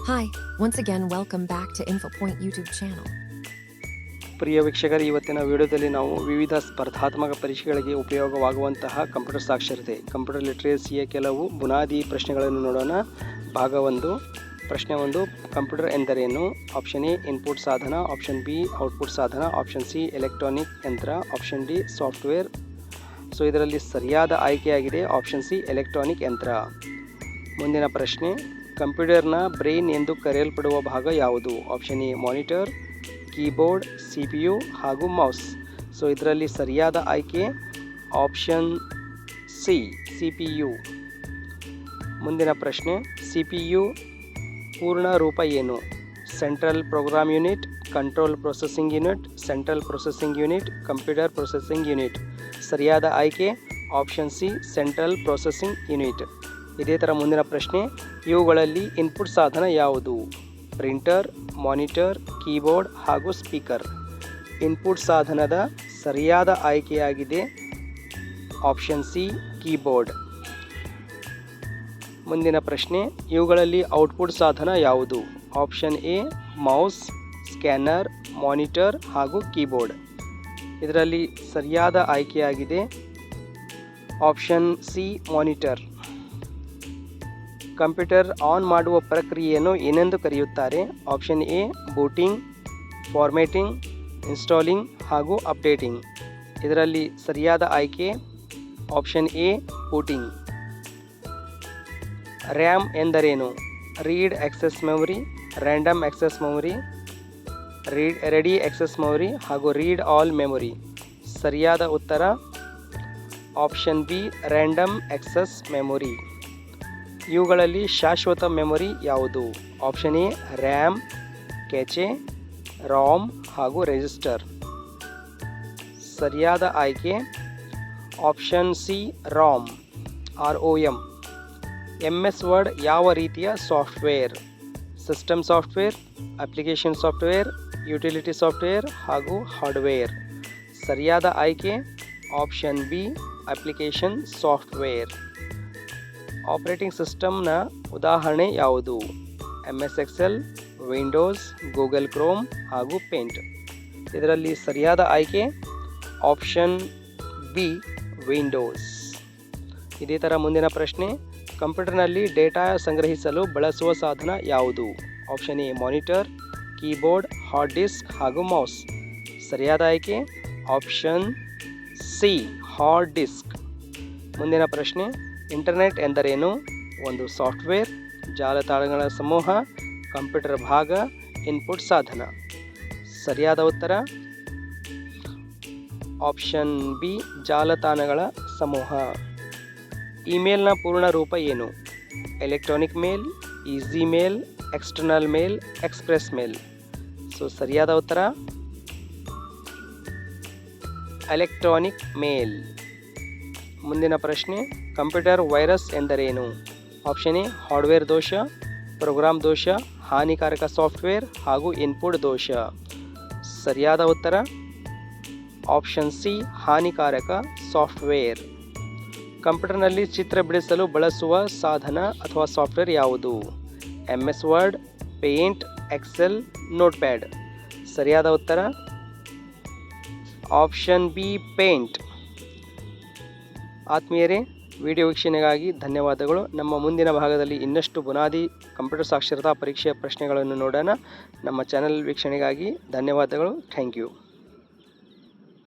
Hi, once again welcome back to InfoPoint YouTube channel. ಪ್ರಿಯ ವೀಕ್ಷಕರು, ಇವತ್ತಿನ ವಿಡಿಯೋದಲ್ಲಿ ನಾವು ವಿವಿಧ ಸ್ಪರ್ಧಾತ್ಮಕ ಪರೀಕ್ಷೆಗಳಿಗೆ ಉಪಯೋಗವಾಗುವಂತಹ ಕಂಪ್ಯೂಟರ್ ಸಾಕ್ಷರತೆ, ಕಂಪ್ಯೂಟರ್ ಲಿಟ್ರೇಸಿಯ ಕೆಲವು ಬುನಾದಿ ಪ್ರಶ್ನೆಗಳನ್ನು ನೋಡೋಣ. ಭಾಗ 1. ಪ್ರಶ್ನೆ 1, ಕಂಪ್ಯೂಟರ್ ಎಂದರೇನು? ಆಪ್ಷನ್ ಎ ಇನ್ಪುಟ್ ಸಾಧನ, ಆಪ್ಷನ್ ಬಿ ಔಟ್ಪುಟ್ ಸಾಧನ, ಆಪ್ಷನ್ ಸಿ ಎಲೆಕ್ಟ್ರಾನಿಕ್ ಯಂತ್ರ, ಆಪ್ಷನ್ ಡಿ ಸಾಫ್ಟ್ವೇರ್. ಸೊ ಇದರಲ್ಲಿ ಸರಿಯಾದ ಆಯ್ಕೆಯಾಗಿದೆ ಆಪ್ಷನ್ ಸಿ ಎಲೆಕ್ಟ್ರಾನಿಕ್ ಯಂತ್ರ. ಮುಂದಿನ ಪ್ರಶ್ನೆ, ಕಂಪ್ಯೂಟರ್ನ ಬ್ರೈನ್ ಎಂದು ಕರೆಯಲ್ಪಡುವ ಭಾಗ ಯಾವುದು? Option A monitor, keyboard, CPU ಹಾಗೂ ಮೌಸ್. ಸೊ ಇದರಲ್ಲಿ ಸರಿಯಾದ ಆಯ್ಕೆ ಆಪ್ಷನ್ ಸಿ CPU. ಮುಂದಿನ ಪ್ರಶ್ನೆ, CPU ಪೂರ್ಣ ರೂಪ ಏನು? Central program unit, control processing unit, central processing unit, computer processing unit. ಸರಿಯಾದ ಆಯ್ಕೆ option C central processing unit. ಇದೇ ಥರ ಮುಂದಿನ ಪ್ರಶ್ನೆ, ಇವುಗಳಲ್ಲಿ ಇನ್ಪುಟ್ ಸಾಧನ ಯಾವುದು? ಪ್ರಿಂಟರ್, ಮಾನಿಟರ್, ಕೀಬೋರ್ಡ್ ಹಾಗೂ ಸ್ಪೀಕರ್. ಇನ್ಪುಟ್ ಸಾಧನದ ಸರಿಯಾದ ಆಯ್ಕೆಯಾಗಿದೆ ಆಪ್ಷನ್ ಸಿ ಕೀಬೋರ್ಡ್. ಮುಂದಿನ ಪ್ರಶ್ನೆ, ಇವುಗಳಲ್ಲಿ ಔಟ್ಪುಟ್ ಸಾಧನ ಯಾವುದು? Option A mouse, scanner, monitor ಹಾಗೂ ಕೀಬೋರ್ಡ್. ಇದರಲ್ಲಿ ಸರಿಯಾದ ಆಯ್ಕೆಯಾಗಿದೆ option C monitor. Computer on ಮಾಡುವ ಪ್ರಕ್ರಿಯೆಯನ್ನು ಏನೆಂದು ಕರೆಯುತ್ತಾರೆ? Option A booting, formatting, installing ಹಾಗೂ ಅಪ್ಡೇಟಿಂಗ್. ಇದರಲ್ಲಿ ಸರಿಯಾದ ಆಯ್ಕೆ ಆಪ್ಷನ್ ಎ ಬೂಟಿಂಗ್. ರ್ಯಾಮ್ ಎಂದರೇನು? Read access memory, random access memory, ready access memory ಹಾಗೂ ರೀಡ್ ಆಲ್ ಮೆಮೊರಿ. ಸರಿಯಾದ ಉತ್ತರ option B random access memory. ಇವುಗಳಲ್ಲಿ ಶಾಶ್ವತ ಮೆಮೊರಿ ಯಾವುದು? ಆಪ್ಷನ್ ಎ ರ್ಯಾಮ್, ಕ್ಯಾಚೆ, ರಾಮ್ ಹಾಗೂ ರಿಜಿಸ್ಟರ್. ಸರಿಯಾದ ಆಯ್ಕೆ option C RAM, ROM. MS word ಯಾವ ರೀತಿಯ software? System software, application software, utility software ಹಾಗೂ ಹಾರ್ಡ್ವೇರ್. ಸರಿಯಾದ ಆಯ್ಕೆ option B application software. Operating ಸಿಸ್ಟಮ್ನ ಉದಾಹರಣೆ ಯಾವುದು? MS Excel, Windows, Google Chrome ಹಾಗೂ ಪೇಂಟ್. ಇದರಲ್ಲಿ ಸರಿಯಾದ ಆಯ್ಕೆ ಆಪ್ಷನ್ ಬಿ ವಿಂಡೋಸ್. ಇದೇ ಥರ ಮುಂದಿನ ಪ್ರಶ್ನೆ, ಕಂಪ್ಯೂಟರ್ನಲ್ಲಿ ಡೇಟಾ ಸಂಗ್ರಹಿಸಲು ಬಳಸುವ ಸಾಧನ ಯಾವುದು? Option A monitor, keyboard, hard disk ಹಾಗೂ ಮೌಸ್. ಸರಿಯಾದ ಆಯ್ಕೆ ಆಪ್ಷನ್ ಸಿ ಹಾರ್ಡ್ ಡಿಸ್ಕ್. ಮುಂದಿನ ಪ್ರಶ್ನೆ, ಇಂಟರ್ನೆಟ್ ಎಂದರೇನು? ಒಂದು ಸಾಫ್ಟ್ವೇರ್, ಜಾಲತಾಣಗಳ ಸಮೂಹ, ಕಂಪ್ಯೂಟರ್ ಭಾಗ, ಇನ್ಪುಟ್ ಸಾಧನ. ಸರಿಯಾದ ಉತ್ತರ ಆಪ್ಷನ್ ಬಿ ಜಾಲತಾಣಗಳ ಸಮೂಹ. ಇಮೇಲ್ನ ಪೂರ್ಣ ರೂಪ ಏನು? ಎಲೆಕ್ಟ್ರಾನಿಕ್ ಮೇಲ್, ಈಸಿ ಮೇಲ್, ಎಕ್ಸ್ಟರ್ನಲ್ ಮೇಲ್, ಎಕ್ಸ್ಪ್ರೆಸ್ ಮೇಲ್. ಸೊ ಸರಿಯಾದ ಉತ್ತರ ಎಲೆಕ್ಟ್ರಾನಿಕ್ ಮೇಲ್. ಮುಂದಿನ ಪ್ರಶ್ನೆ, ಕಂಪ್ಯೂಟರ್ ವೈರಸ್ ಎಂದರೇನು? ಆಪ್ಷನ್ ಎ ಹಾರ್ಡ್ವೇರ್ ದೋಷ, ಪ್ರೋಗ್ರಾಮ್ ದೋಷ, ಹಾನಿಕಾರಕ ಸಾಫ್ಟ್ವೇರ್ ಹಾಗೂ ಇನ್ಪುಟ್ ದೋಷ. ಸರಿಯಾದ ಉತ್ತರ ಆಪ್ಷನ್ ಸಿ ಹಾನಿಕಾರಕ ಸಾಫ್ಟ್ವೇರ್. ಕಂಪ್ಯೂಟರ್ನಲ್ಲಿ ಚಿತ್ರ ಬಿಡಿಸಲು ಬಳಸುವ ಸಾಧನ ಅಥವಾ ಸಾಫ್ಟ್ವೇರ್ ಯಾವುದು? MS Word, Paint, Excel, Notepad. ಸರಿಯಾದ ಉತ್ತರ ಆಪ್ಷನ್ ಬಿ ಪೇಂಟ್. ಆತ್ಮೀಯರೇ, ವಿಡಿಯೋ ವೀಕ್ಷಣೆಗಾಗಿ ಧನ್ಯವಾದಗಳು. ನಮ್ಮ ಮುಂದಿನ ಭಾಗದಲ್ಲಿ ಇನ್ನಷ್ಟು ಬುನಾದಿ ಕಂಪ್ಯೂಟರ್ ಸಾಕ್ಷರತಾ ಪರೀಕ್ಷೆಯ ಪ್ರಶ್ನೆಗಳನ್ನು ನೋಡೋಣ. ನಮ್ಮ ಚಾನೆಲ್ ವೀಕ್ಷಣೆಗಾಗಿ ಧನ್ಯವಾದಗಳು. Thank you.